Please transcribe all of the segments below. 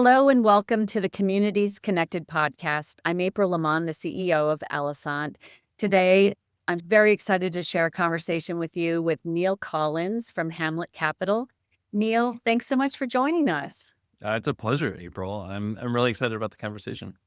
Hello and welcome to the Communities Connected podcast. I'm April Lamont, the CEO of Alisant. Today, I'm very excited to share a conversation with you with Neal Collins from Hamlet Capital. Neal, thanks so much for joining us. It's a pleasure, April. I'm really excited about the conversation.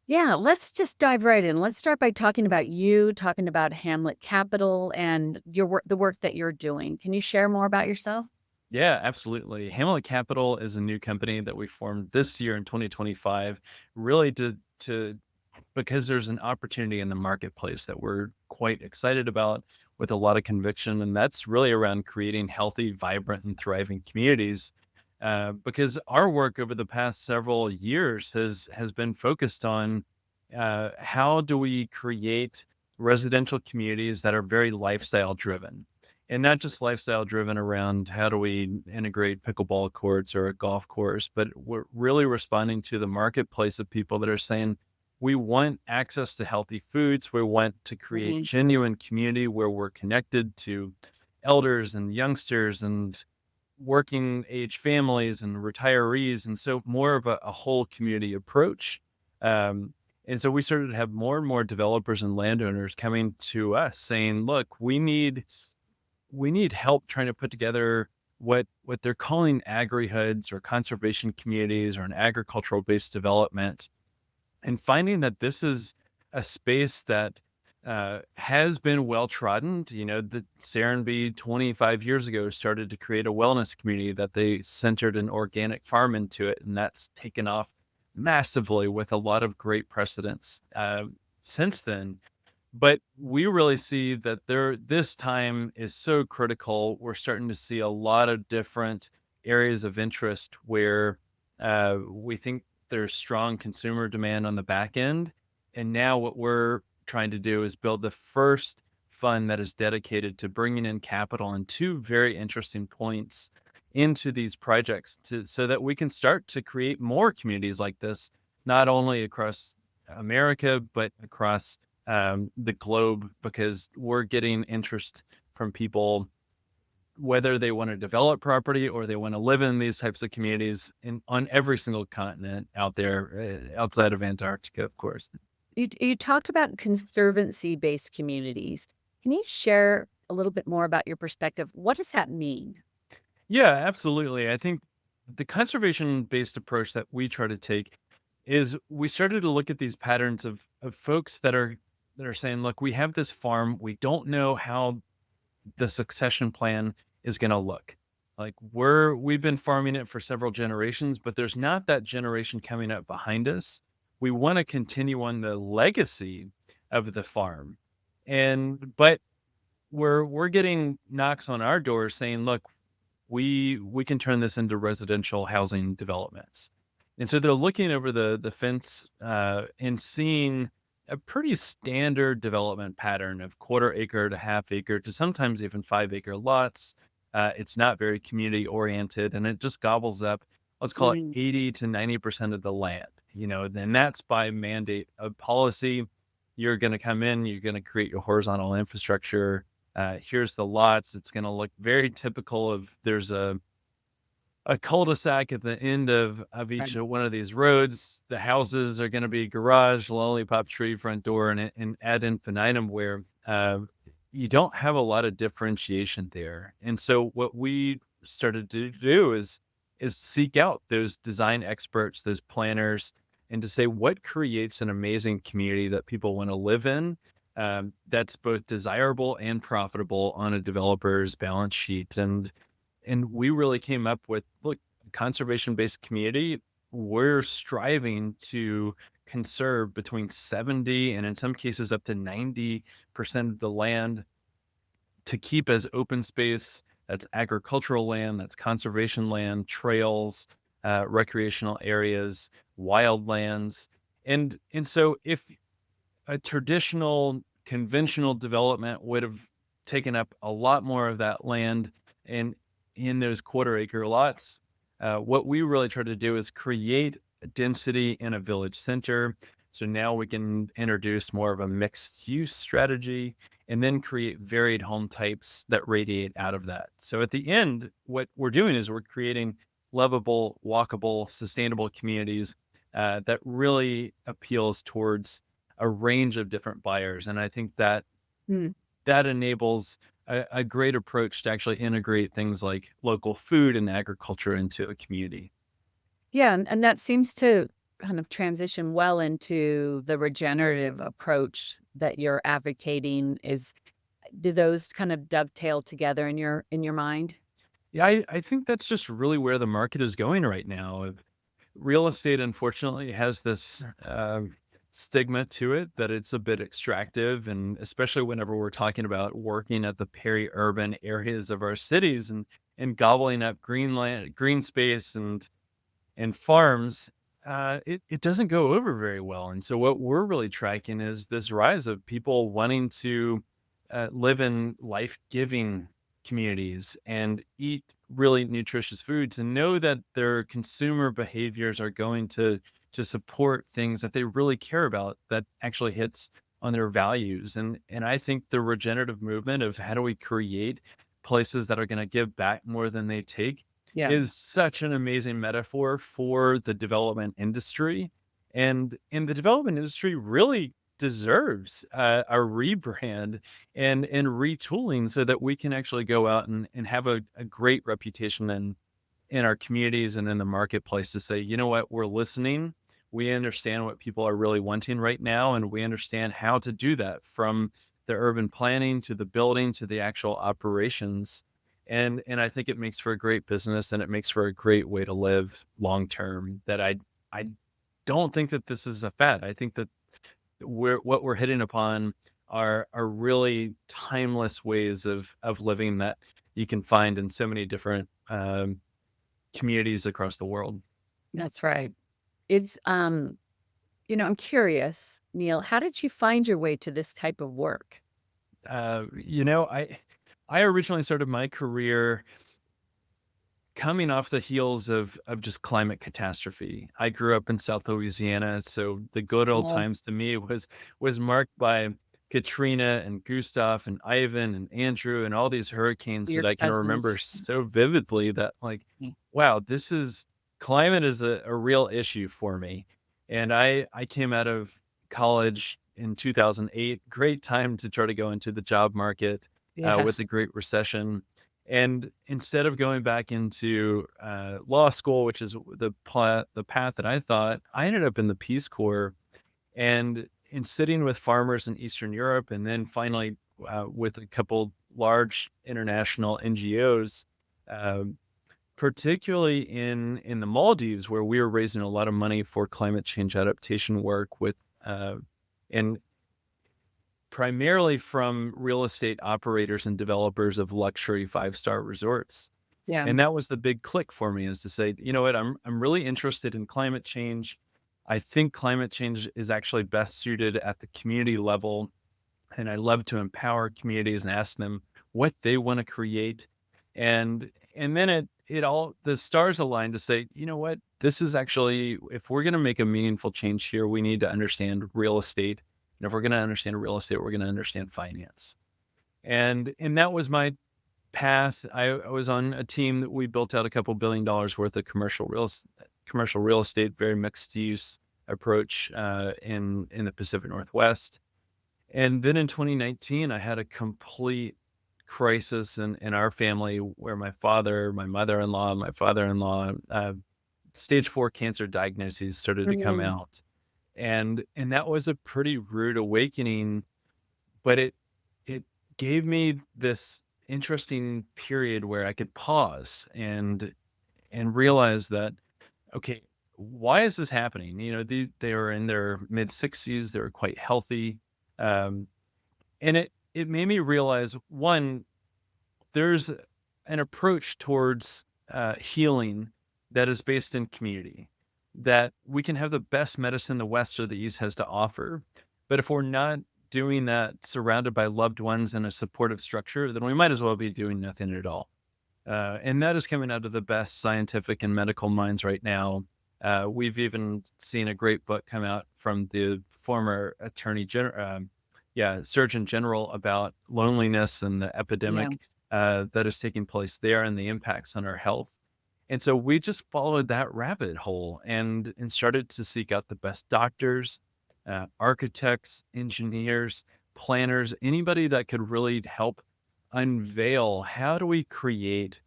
Yeah, let's just dive right in. Let's start by talking about you, talking about Hamlet Capital and your work, the work that you're doing. Can you share more about yourself? Yeah, absolutely. Hamlet Capital is a new company that we formed this year in 2025, really to because there's an opportunity in the marketplace that we're quite excited about with a lot of conviction, and that's really around creating healthy, vibrant, and thriving communities. Because our work over the past several years has been focused on how do we create residential communities that are very lifestyle driven, and not just lifestyle driven around how do we integrate pickleball courts or a golf course, but we're really responding to the marketplace of people that are saying, we want access to healthy foods. We want to create Mhm. genuine community where we're connected to elders and youngsters and working age families and retirees. And so more of a whole community approach. And so we started to have more and more developers and landowners coming to us saying, look, we need help trying to put together what they're calling agri-hoods or conservation communities or an agricultural based development, and finding that this is a space that has been well trodden. The Serenbe 25 years ago started to create a wellness community that they centered an organic farm into it, and that's taken off massively with a lot of great precedents since then. But we really see that this time is so critical. We're starting to see a lot of different areas of interest where we think there's strong consumer demand on the back end. And now what we're trying to do is build the first fund that is dedicated to bringing in capital in two very interesting points into these projects so that we can start to create more communities like this, not only across America, but across the globe, because we're getting interest from people, whether they want to develop property or they want to live in these types of communities on every single continent out there, outside of Antarctica, of course. You talked about conservancy-based communities. Can you share a little bit more about your perspective? What does that mean? Yeah, absolutely. I think the conservation based approach that we try to take is we started to look at these patterns of folks that are saying, look, we have this farm, we don't know how the succession plan is going to look. Like we've been farming it for several generations, but there's not that generation coming up behind us. We want to continue on the legacy of the farm. But we're getting knocks on our door saying, look, we can turn this into residential housing developments. And so they're looking over the fence and seeing a pretty standard development pattern of quarter acre to half acre to sometimes even 5 acre lots. It's not very community oriented, and it just gobbles up, let's call it Mhm. 80 to 90% of the land. Then that's by mandate of policy. You're going to come in, you're going to create your horizontal infrastructure. Here's the lots. It's going to look very typical of there's a cul-de-sac at the end of each Right. one of these roads. The houses are going to be garage, lollipop tree, front door, and ad infinitum, where you don't have a lot of differentiation there. And so what we started to do is seek out those design experts, those planners, and to say what creates an amazing community that people want to live in, that's both desirable and profitable on a developer's balance sheet. And we really came up with, look, conservation based community, we're striving to conserve between 70 and in some cases up to 90% of the land to keep as open space. That's agricultural land, that's conservation land, trails, recreational areas, wildlands. And so if a traditional conventional development would have taken up a lot more of that land and in those quarter acre lots, what we really try to do is create density in a village center. So now we can introduce more of a mixed use strategy and then create varied home types that radiate out of that. So at the end, what we're doing is we're creating lovable, walkable, sustainable communities that really appeals towards a range of different buyers. And I think that Mm. that enables a great approach to actually integrate things like local food and agriculture into a community. Yeah, and that seems to kind of transition well into the regenerative approach that you're advocating. Is do those kind of dovetail together in your mind? Yeah, I think that's just really where the market is going right now. Real estate, unfortunately, has this stigma to it that it's a bit extractive. And especially whenever we're talking about working at the peri-urban areas of our cities and gobbling up green land, green space and farms, it doesn't go over very well. And so what we're really tracking is this rise of people wanting to live in life-giving communities and eat really nutritious foods and know that their consumer behaviors are going to support things that they really care about that actually hits on their values. And I think the regenerative movement of how do we create places that are going to give back more than they take Yeah, is such an amazing metaphor for the development industry. And the development industry really deserves a rebrand and retooling so that we can actually go out and have a great reputation in our communities and in the marketplace to say, you know what, we're listening. We understand what people are really wanting right now, and we understand how to do that from the urban planning to the building to the actual operations. And I think it makes for a great business and it makes for a great way to live long term. That I don't think that this is a fad. I think that we're hitting upon are really timeless ways of living that you can find in so many different communities across the world. that's right. It's I'm curious, Neil, how did you find your way to this type of work? You know, I originally started my career coming off the heels of just climate catastrophe. I grew up in South Louisiana, so the good old Oh, times to me was marked by Katrina and Gustav and Ivan and Andrew and all these hurricanes that your I can cousins. remember so vividly that like, Mm. wow, this is climate is a real issue for me. And I came out of college in 2008, great time to try to go into the job market Yeah. with the Great Recession. And instead of going back into law school, which is the path that I thought, I ended up in the Peace Corps and in sitting with farmers in Eastern Europe, and then finally with a couple large international NGOs, um, particularly in the Maldives, where we were raising a lot of money for climate change adaptation work with and primarily from real estate operators and developers of luxury five-star resorts. Yeah. And that was the big click for me is to say, you know what, I'm really interested in climate change. I think climate change is actually best suited at the community level. And I love to empower communities and ask them what they want to create. And then it all the stars align to say, you know what, this is actually if we're going to make a meaningful change here, we need to understand real estate. And if we're going to understand real estate, we're going to understand finance. And that was my path. I was on a team that we built out a couple $1 billion worth of commercial real estate, very mixed use approach in the Pacific Northwest. And then in 2019, I had a complete crisis in our family where my father, my mother-in-law, my father-in-law, stage 4 cancer diagnoses started to come Mm. out. And that was a pretty rude awakening, but it gave me this interesting period where I could pause and realize that, okay, why is this happening? You know, they were in their mid 60s, they were quite healthy. Um, and it made me realize one, there's an approach towards healing that is based in community, that we can have the best medicine the West or the East has to offer. But if we're not doing that surrounded by loved ones and a supportive structure, then we might as well be doing nothing at all. And that is coming out of the best scientific and medical minds right now. We've even seen a great book come out from the former attorney general, surgeon general about loneliness and the Yeah. epidemic that is taking place there and the impacts on our health. And so we just followed that rabbit hole and started to seek out the best doctors, architects, engineers, planners, anybody that could really help unveil how do we create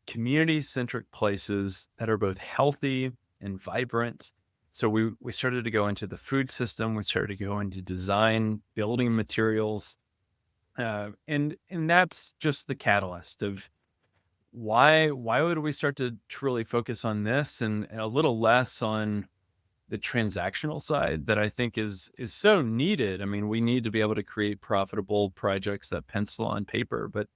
community-centric places that are both healthy and vibrant. So we started to go into the food system, we started to go into design, building materials, and that's just the catalyst of why would we start to truly focus on this and a little less on the transactional side that I think is so needed. I mean, we need to be able to create profitable projects that pencil on paper, but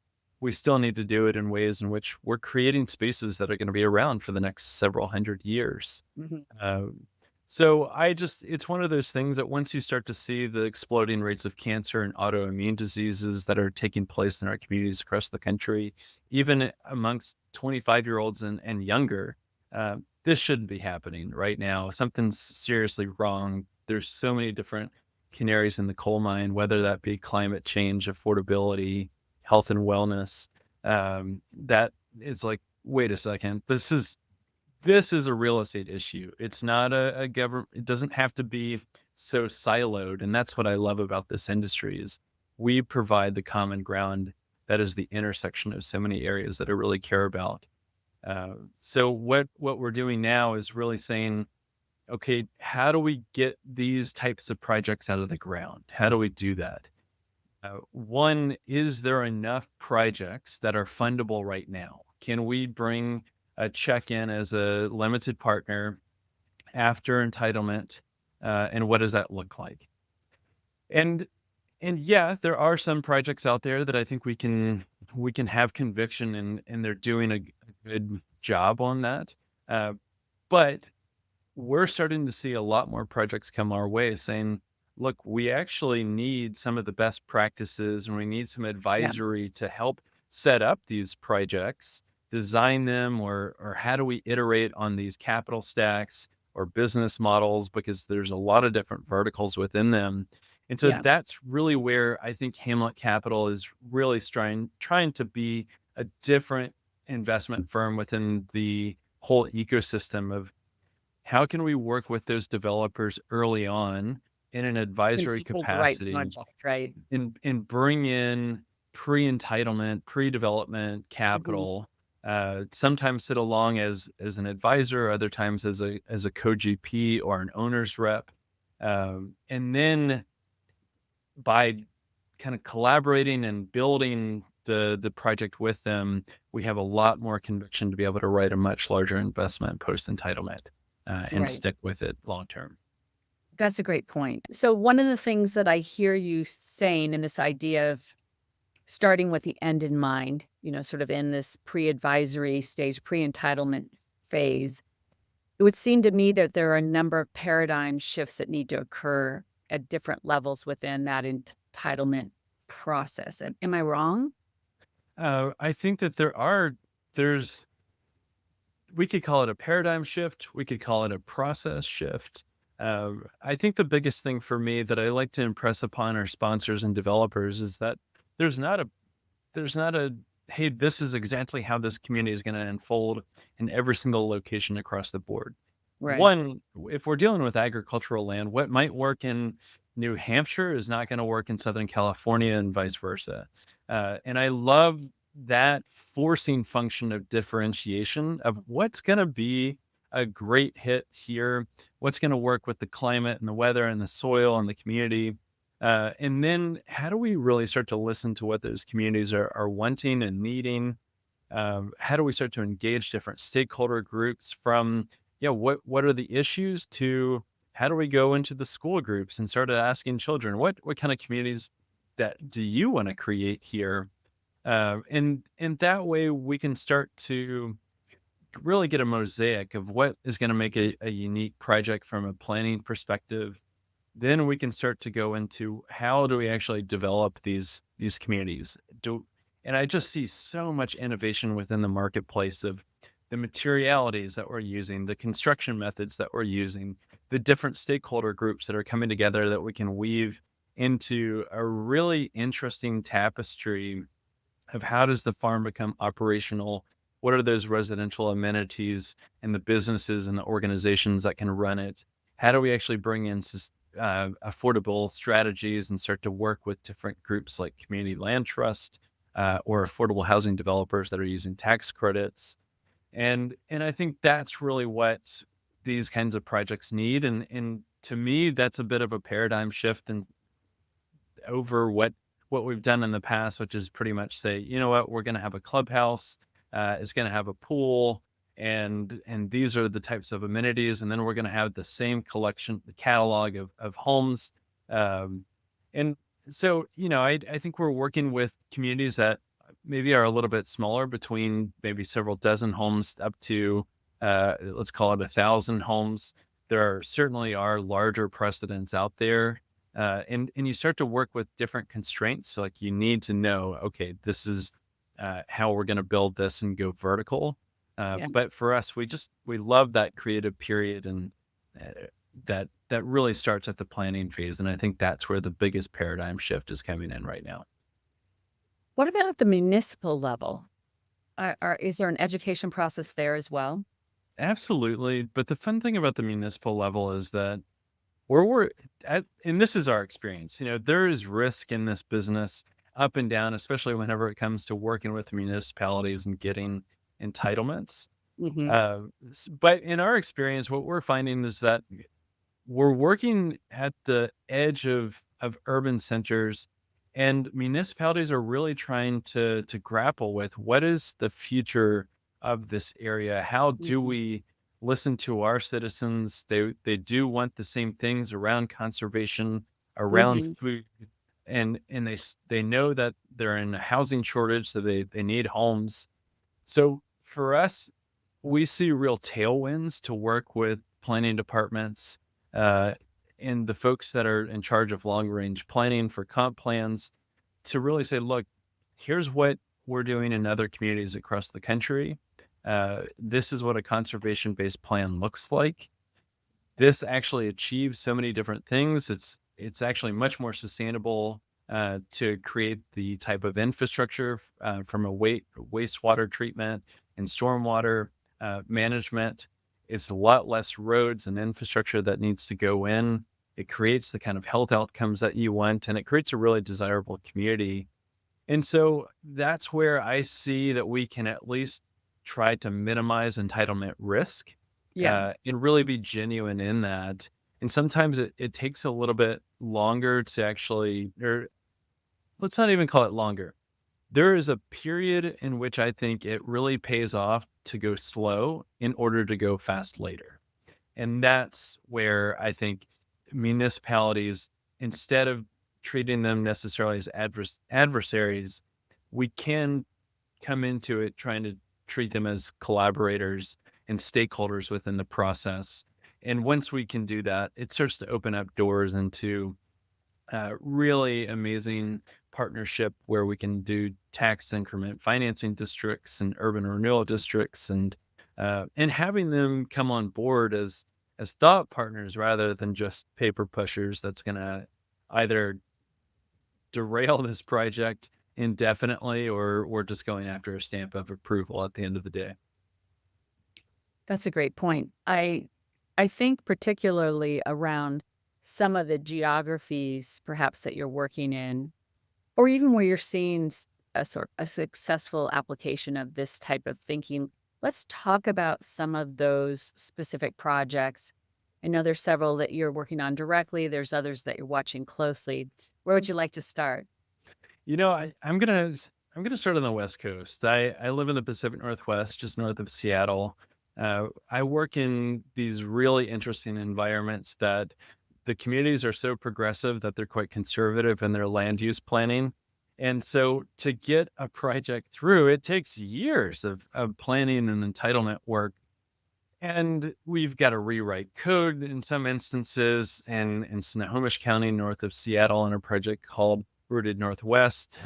we still need to do it in ways in which we're creating spaces that are going to be around for the next several hundred years. Mhm. Um, so it's one of those things that once you start to see the exploding rates of cancer and autoimmune diseases that are taking place in our communities across the country, even amongst 25-year-olds and younger, this shouldn't be happening right now. Something's seriously wrong. There's so many different canaries in the coal mine, whether that be climate change, affordability, health and wellness. That it's like, wait a second, this is a real estate issue. It's not a government. It doesn't have to be so siloed. And that's what I love about this industry is we provide the common ground that is the intersection of so many areas that I really care about. So what we're doing now is really saying, okay, how do we get these types of projects out of the ground? How do we do that? One, is there enough projects that are fundable right now? Can we bring a check in as a limited partner after entitlement? And what does that look like? And and yeah, there are some projects out there that I think we can have conviction and they're doing a good job on that. Uh, but we're starting to see a lot more projects come our way saying, look, we actually need some of the best practices and we need some Yeah. advisory to help set up these projects, design them, or how do we iterate on these capital stacks or business models because there's a lot of different verticals within them. And so Yeah. that's really where I think Hamlet Capital is really trying to be a different investment firm within the whole ecosystem of how can we work with those developers early on in an advisory Concealed the right capacity project, right? and bring in pre-entitlement, pre-development Mhm. capital, sometimes sit along as an advisor, other times as a co-GP or an owner's rep. And then by kind of collaborating and building the project with them, we have a lot more conviction to be able to write a much larger investment post entitlement and Right. stick with it long term. That's a great point. So one of the things that I hear you saying in this idea of starting with the end in mind, sort of in this pre-advisory stage, pre-entitlement phase, it would seem to me that there are a number of paradigm shifts that need to occur at different levels within that entitlement process. Am I wrong? I think that there's we could call it a paradigm shift. We could call it a process shift. I think the biggest thing for me that I like to impress upon our sponsors and developers is that there's not a there's not a hey, this is exactly how this community is going to unfold in every single location across the board. Right. One, if we're dealing with agricultural land, what might work in New Hampshire is not going to work in Southern California and vice versa. And I love that forcing function of differentiation of what's going to be a great hit here, what's going to work with the climate and the weather and the soil and the community. And then how do we really start to listen to what those communities are wanting and needing? How do we start to engage different stakeholder groups from, yeah, what are the issues to how do we go into the school groups and start asking children, what kind of communities that do you want to create here? And that way we can start to really get a mosaic of what is going to make a unique project from a planning perspective. Then we can start to go into how do we actually develop these communities. And I just see so much innovation within the marketplace of the materialities that we're using, the construction methods that we're using, the different stakeholder groups that are coming together that we can weave into a really interesting tapestry of how does the farm become operational What are those residential amenities and the businesses and the organizations that can run it? How do we actually bring in affordable strategies and start to work with different groups like community land trust or affordable housing developers that are using tax credits? And I think that's really what these kinds of projects need. And to me, that's a bit of a paradigm shift and over what we've done in the past, which is pretty much say, you know what, we're going to have a clubhouse, it's going to have a pool, and these are the types of amenities, and then we're going to have the same collection, the catalog of homes, and so I think we're working with communities that maybe are a little bit smaller, between maybe several dozen homes up to let's call it 1,000 homes. There are certainly are larger precedents out there, and you start to work with different constraints. So like you need to know, okay, this is how we're going to build this and go vertical. Yeah. But for us, we love that creative period, and uh, that really starts at the planning phase. And I think that's where the biggest paradigm shift is coming in right now. What about at the municipal level? Is there an education process there as well? Absolutely. But the fun thing about the municipal level is that where we're at, and this is our experience, there is risk in this business up and down, especially whenever it comes to working with municipalities and getting entitlements. Hmm. But in our experience, what we're finding is that we're working at the edge of urban centers, and municipalities are really trying to grapple with what is the future of this area. How do Hmm. we listen to our citizens? They do want the same things around conservation, around Hmm. food, and they know that they're in a housing shortage, so they need homes. So for us, we see real tailwinds to work with planning departments, uh, and the folks that are in charge of long range planning for comp plans, to really say, look, here's what we're doing in other communities across the country. This is what a conservation based plan looks like. This actually achieves so many different things. It's actually much more sustainable to create the type of infrastructure from a wastewater treatment and stormwater management. It's a lot less roads and infrastructure that needs to go in. It creates the kind of health outcomes that you want, and it creates a really desirable community. And so that's where I see that we can at least try to minimize entitlement risk, Yeah. and really be genuine in that. And sometimes it takes a little bit longer to actually, or let's not even call it longer. There is a period in which I think it really pays off to go slow in order to go fast later. And that's where I think municipalities, instead of treating them necessarily as adversaries, we can come into it trying to treat them as collaborators and stakeholders within the process. And once we can do that, it starts to open up doors into really amazing partnership where we can do tax increment financing districts and urban renewal districts, and having them come on board as thought partners rather than just paper pushers. That's going to either derail this project indefinitely, or we're just going after a stamp of approval at the end of the day. That's a great point. I think particularly around some of the geographies perhaps that you're working in, or even where you're seeing a successful application of this type of thinking. Let's talk about some of those specific projects. I know there's several that you're working on directly. There's others that you're watching closely. Where would you like to start? I'm gonna start on the West Coast. I live in the Pacific Northwest, just north of Seattle. I work in these really interesting environments that the communities are so progressive that they're quite conservative in their land use planning. And so to get a project through, it takes years of planning and entitlement work. And we've got to rewrite code in some instances. And in Snohomish County, north of Seattle, in a project called Rooted Northwest,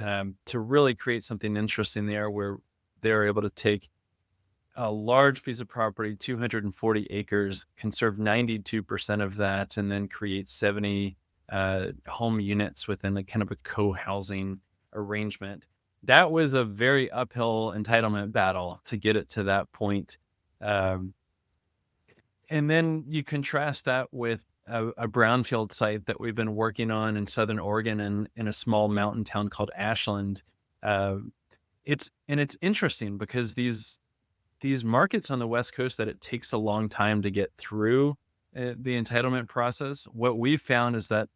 to really create something interesting there, where they're able to take a large piece of property, 240 acres, conserve 92% of that, and then create 70 home units within a kind of a co housing arrangement. that was a very uphill entitlement battle to get it to that point. Um, and then you contrast that with a brownfield site that we've been working on in Southern Oregon in a small mountain town called Ashland. Uh, it's interesting because these markets on the West Coast that it takes a long time to get through the entitlement process. What we've found is that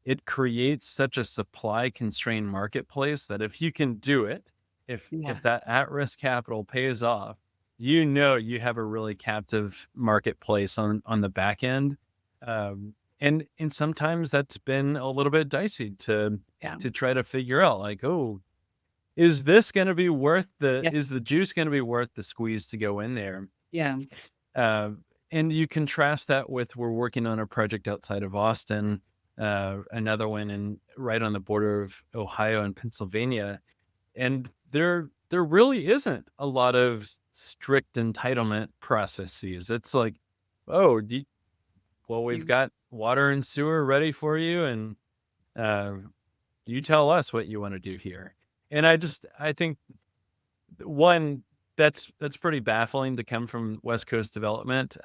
it creates such a supply constrained marketplace that if you can do it, if Yeah. that at risk capital pays off, you know you have a really captive marketplace on the back end. And sometimes that's been a little bit dicey Yeah. to try to figure out like, oh, is this going to be worth Yeah. is the juice going to be worth the squeeze to go in there? Yeah. Uh, and you contrast that with we're working on a project outside of Austin, another one right on the border of Ohio and Pennsylvania, and there really isn't a lot of strict entitlement processes. It's like, oh, well, we've You, got water and sewer ready for you, and uh, you tell us what you want to do here. And I think one that's pretty baffling to come from West Coast development.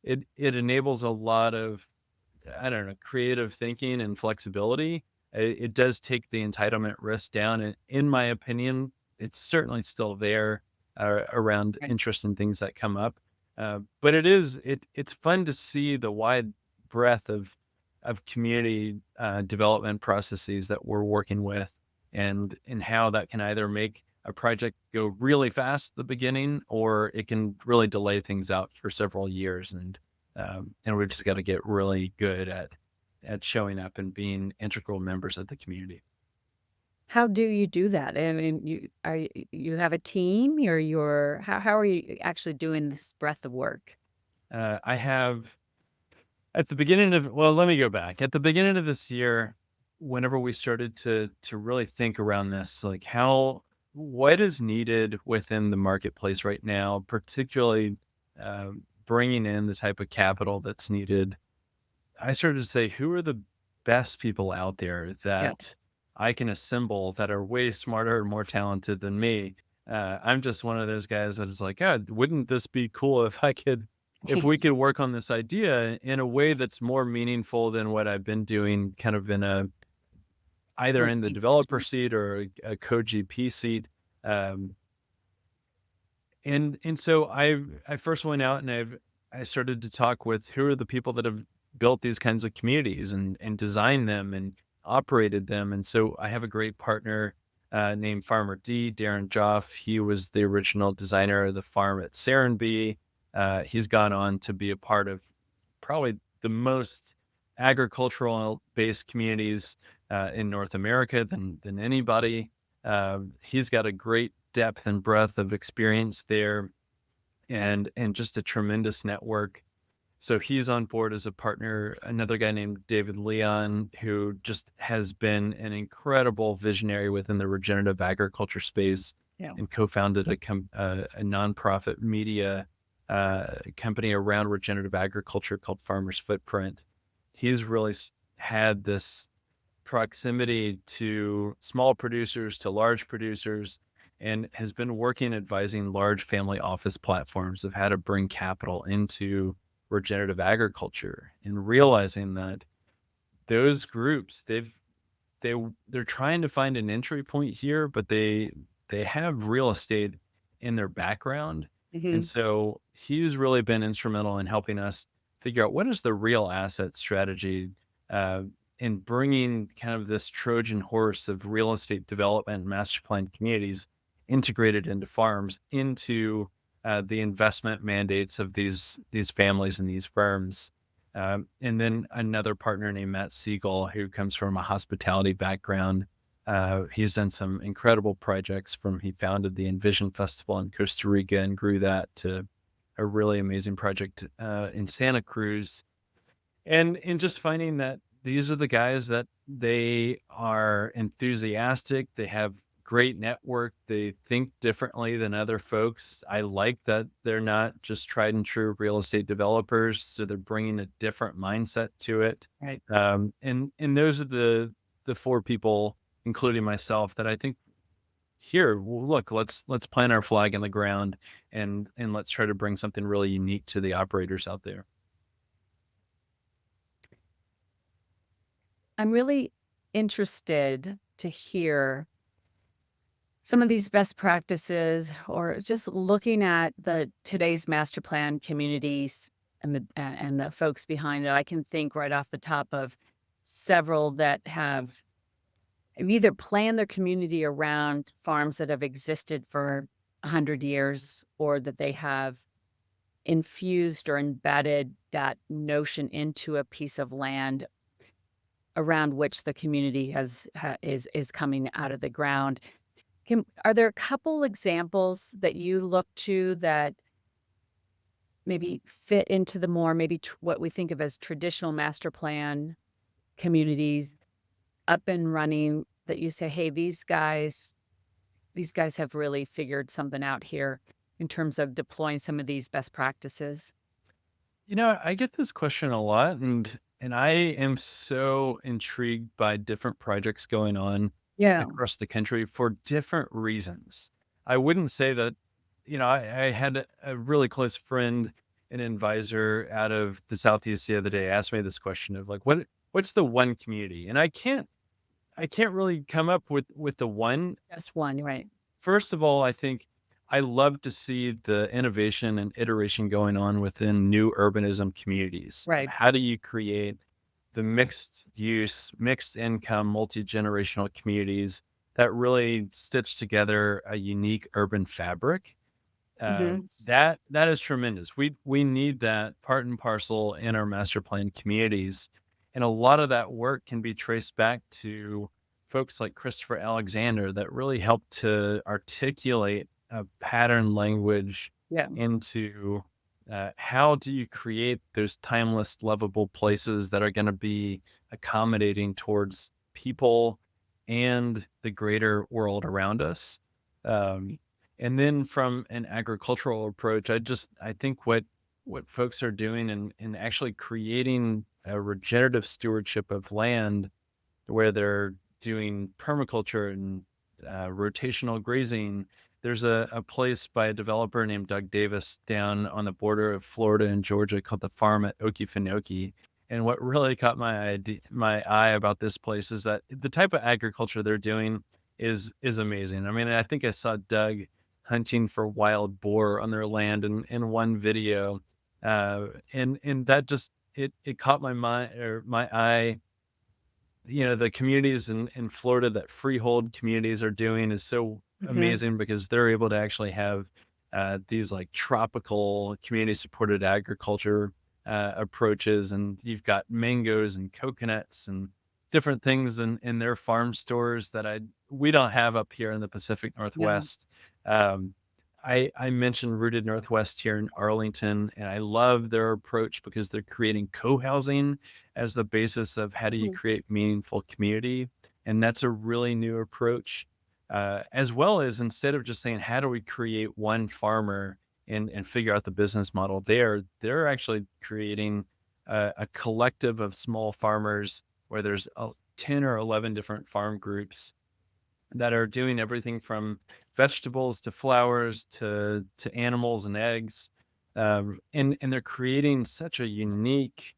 It enables a lot of, I don't know, creative thinking and flexibility. It does take the entitlement risk down, and in my opinion, it's certainly still there around right. interesting things that come up. But it's fun to see the wide breadth of community development processes that we're working with, and how that can either make a project go really fast at the beginning, or it can really delay things out for several years. And we've just got to get really good at showing up and being integral members of the community. How do you do that? I mean, you have a team, or how are you actually doing this breadth of work? I have at the beginning of well, let me go back. At the beginning of this year, whenever we started to really think around this, like what is needed within the marketplace right now, particularly bringing in the type of capital that's needed, I started to say, who are the best people out there Yeah. that I can assemble that are way smarter and more talented than me? I'm just one of those guys that is like, God, wouldn't this be cool if we could work on this idea in a way that's more meaningful than what I've been doing, kind of either More in the team developer management. seat or a code GP seat. Um, and so I first went out and I started to talk with who are the people that have built these kinds of communities and designed them and operated them. And so I have a great partner named Farmer D, Darren Joff. He was the original designer of the farm at Serenbe. He's gone on to be a part of probably the most agricultural based communities in North America than anybody. He's got a great depth and breadth of experience there, and just a tremendous network. So he's on board as a partner. Another guy named David Leon, who just has been an incredible visionary within the regenerative agriculture space, Yeah. and co-founded a nonprofit media company around regenerative agriculture called Farmers Footprint. He's really had this proximity to small producers, to large producers, and has been working advising large family office platforms of how to bring capital into regenerative agriculture, and realizing that those groups they they're trying to find an entry point here, but they have real estate in their background. And Mhm. so he's really been instrumental in helping us figure out what is the real asset strategy, uh, in bringing kind of this Trojan horse of real estate development and master planned communities integrated into farms, into the investment mandates of these families and these firms. And then another partner named Matt Siegel, who comes from a hospitality background. He's done some incredible projects. He founded the Envision Festival in Costa Rica and grew that to a really amazing project in Santa Cruz. And just finding that these are the guys that they are enthusiastic, they have great network, they think differently than other folks. I like that they're not just tried and true real estate developers, so they're bringing a different mindset to it. Right. And those are the four people, including myself, that I think here, well, look, let's plant our flag in the ground and let's try to bring something really unique to the operators out there. I'm really interested to hear some of these best practices or just looking at the today's master plan communities and the folks behind it. I can think right off the top of several that have either planned their community around farms that have existed for 100 years or that they have infused or embedded that notion into a piece of land around which the community is coming out of the ground. Are there a couple examples that you look to that maybe fit into the more maybe what we think of as traditional master plan communities up and running that you say, hey, these guys have really figured something out here in terms of deploying some of these best practices? I get this question a lot, and I am so intrigued by different projects going on Yeah. across the country for different reasons. I wouldn't say that, I had a really close friend, an advisor out of the Southeast the other day asked me this question of like, what's the one community? And I can't really come up with the one. Just one, right. First of all, I think I love to see the innovation and iteration going on within new urbanism communities. Right. How do you create the mixed use, mixed income, multi-generational communities that really stitch together a unique urban fabric? Mhm. That is tremendous. We need that part and parcel in our master plan communities, and a lot of that work can be traced back to folks like Christopher Alexander that really helped to articulate a pattern language Yeah. into how do you create those timeless, lovable places that are going to be accommodating towards people and the greater world around us. Um, and then from an agricultural approach, I think what folks are doing and actually creating a regenerative stewardship of land where they're doing permaculture and rotational grazing. There's a place by a developer named Doug Davis down on the border of Florida and Georgia called the Farm at Okefenokee. And what really caught my eye about this place is that the type of agriculture they're doing is amazing. I mean, I think I saw Doug hunting for wild boar on their land in one video, and that just it caught my mind or my eye. The communities in Florida that freehold communities are doing is so Mhm. amazing because they're able to actually have these like tropical community supported agriculture approaches. And you've got mangoes and coconuts and different things in their farm stores that we don't have up here in the Pacific No. Northwest. Um, I mentioned Rooted Northwest here in Arlington, and I love their approach because they're creating co-housing as the basis of how do you Mhm. create meaningful community. And that's a really new approach, as well as instead of just saying, how do we create one farmer and figure out the business model there, they're actually creating a collective of small farmers where there's 10 or 11 different farm groups that are doing everything from vegetables to flowers to animals and eggs, and they're creating such a unique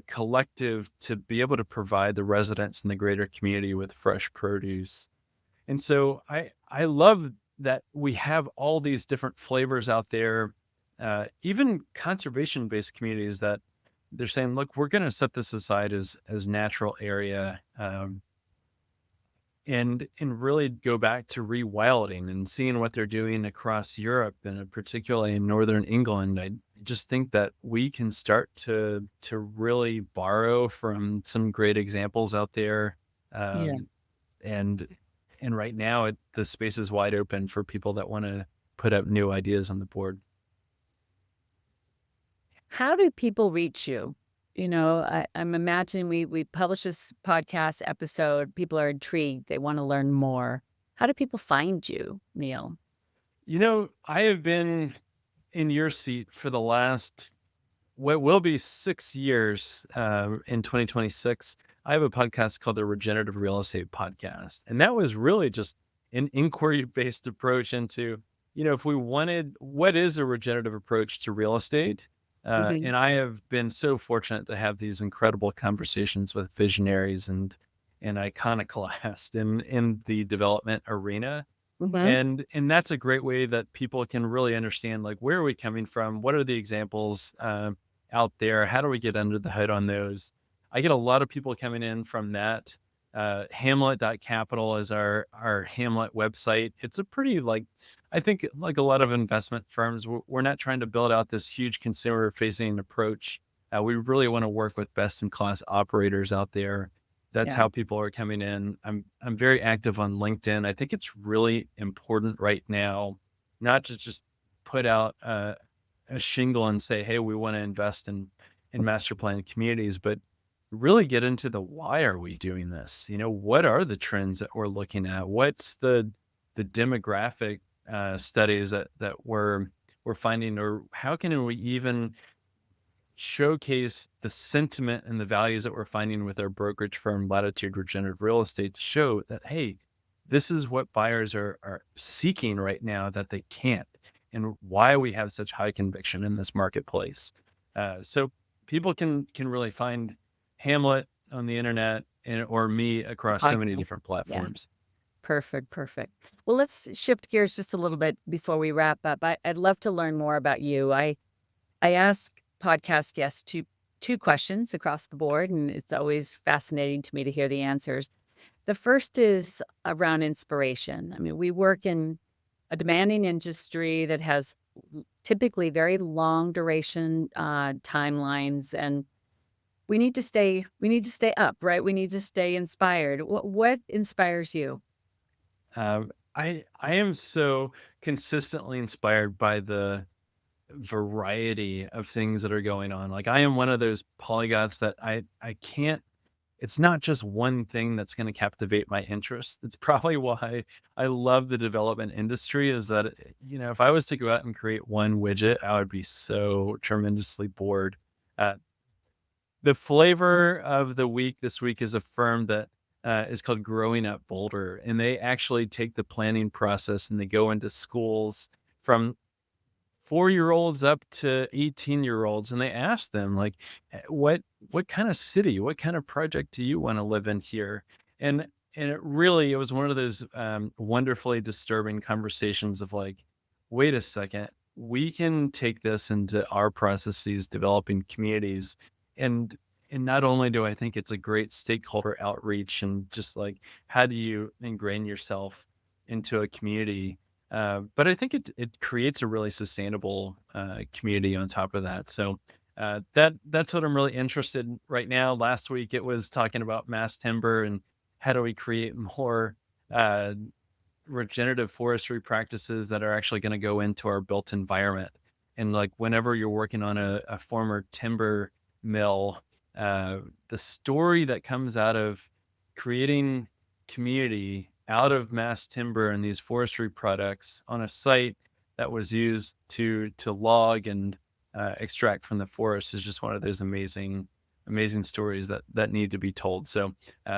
collective to be able to provide the residents in the greater community with fresh produce. And so I love that we have all these different flavors out there, even conservation based communities that they're saying, look, we're going to set this aside as natural area. And really go back to rewilding and seeing what they're doing across Europe and particularly in northern England. I just think that we can start to really borrow from some great examples out there. Yeah. Um, and and right now the space is wide open for people that want to put up new ideas on the board. How do people reach you? I'm imagining we publish this podcast episode. People are intrigued. They want to learn more. How do people find you, Neil? I have been in your seat for the last what will be 6 years in 2026. I have a podcast called the Regenerative Real Estate Podcast. And that was really just an inquiry-based approach into, if we wanted, what is a regenerative approach to real estate? Mhm. And I have been so fortunate to have these incredible conversations with visionaries and iconoclasts in the development arena. Mhm. And that's a great way that people can really understand, like, where are we coming from? What are the examples out there? How do we get under the hood on those? I get a lot of people coming in from that. Hamlet.capital is our Hamlet website. It's a pretty, like, I think, like a lot of investment firms, we're not trying to build out this huge consumer facing approach. We really want to work with best in class operators out there. That's Yeah. how people are coming in. I'm very active on LinkedIn. I think it's really important right now, not to just put out a shingle and say, "Hey, we want to invest in master plan communities," but really get into the why are we doing this? What are the trends that we're looking at? What's the demographic studies that we're finding, or how can we even showcase the sentiment and the values that we're finding with our brokerage firm, Latitude Regenerative Real Estate, to show that, hey, this is what buyers are seeking right now that they can't, and why we have such high conviction in this marketplace. So people can really find Hamlet on the internet or me The across so many podcast. different Yeah. platforms. Perfect, perfect. Well, let's shift gears just a little bit before we wrap up. I'd love to learn more about you. I ask podcast guests two questions across the board, and it's always fascinating to me to hear the answers. The first is around inspiration. I mean, we work in a demanding industry that has typically very long duration timelines, and we need to stay up, right? We need to stay inspired. What inspires you? I am so consistently inspired by the variety of things that are going on. Like, I am one of those polyglots that I can't, it's not just one thing that's going to captivate my interest. It's probably why I love the development industry, is that, if I was to go out and create one widget, I would be so tremendously bored. Uh, the flavor of the week this week is a firm that is called Growing Up Boulder, and they actually take the planning process and they go into schools from 4-year-olds up to 18-year-olds, and they ask them, like, what kind of city, what kind of project do you want to live in here? And it was one of those wonderfully disturbing conversations of, like, wait a second, we can take this into our processes, developing communities. And and not only do I think it's a great stakeholder outreach, and just like, how do you ingrain yourself into a community, but I think it creates a really sustainable community on top of that. So that's what I'm really interested in right now. Last week it was talking about mass timber and how do we create more uh, regenerative forestry practices that are actually going to go into our built environment. And, like, whenever you're working on a former timber mill, uh, the story that comes out of creating community out of mass timber and these forestry products on a site that was used to log and extract from the forest is just one of those amazing stories that need to be told. So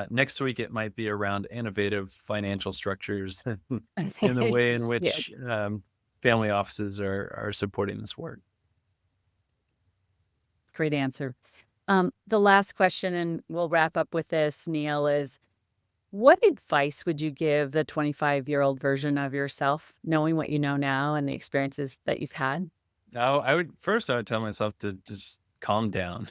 next week it might be around innovative financial structures in the way in Yeah, which family offices are supporting this work. great answer. The last question, and we'll wrap up with this, Neil, is what advice would you give the 25-year-old version of yourself, knowing what you know now and the experiences that you've had? Now, I would tell myself to just calm down.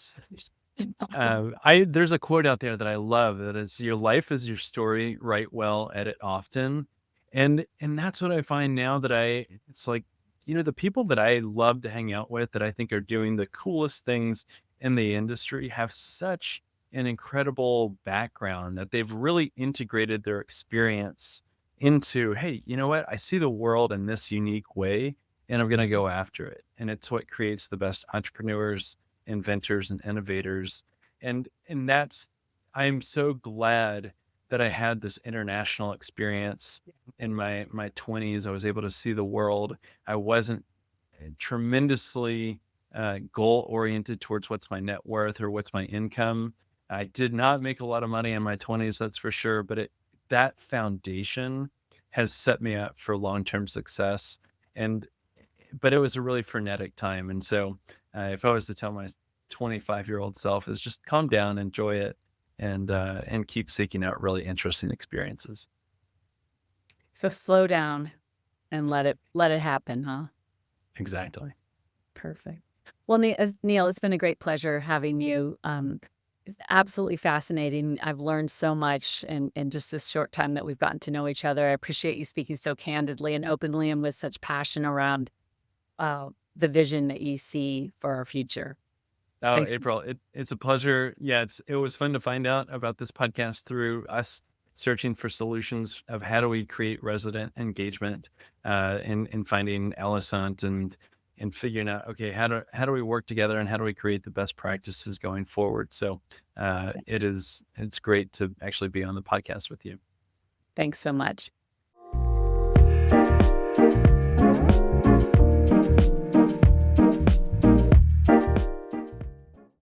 I There's a quote out there that I love, that is, "Your life is your story. Write well, edit often." And that's what I find now, that it's like, the people that I love to hang out with, that I think are doing the coolest things in the industry, have such an incredible background that they've really integrated their experience into, hey, you know what? I see the world in this unique way, and I'm going to go after it. And it's what creates the best entrepreneurs, inventors, and innovators. And that's, I'm so glad that I had this international experience in my 20s. I was able to see the world. I wasn't tremendously goal oriented towards what's my net worth or what's my income. I did not make a lot of money in my 20s, that's for sure. But that foundation has set me up for long-term success. And but it was a really frenetic time. And so if I was to tell my 25-year-old self is just calm down, enjoy it, and keep seeking out really interesting experiences. So slow down and let it happen, huh? Exactly. Perfect. Well, Neil, it's been a great pleasure having you. It's absolutely fascinating. I've learned so much in just this short time that we've gotten to know each other. I appreciate you speaking so candidly and openly and with such passion around the vision that you see for our future. Oh, Thanks. April, it's a pleasure. Yeah, it was fun to find out about this podcast through us searching for solutions of how do we create resident engagement, in finding Allisant and figuring out, okay, how do we work together and how do we create the best practices going forward? So it's great to actually be on the podcast with you. Thanks so much.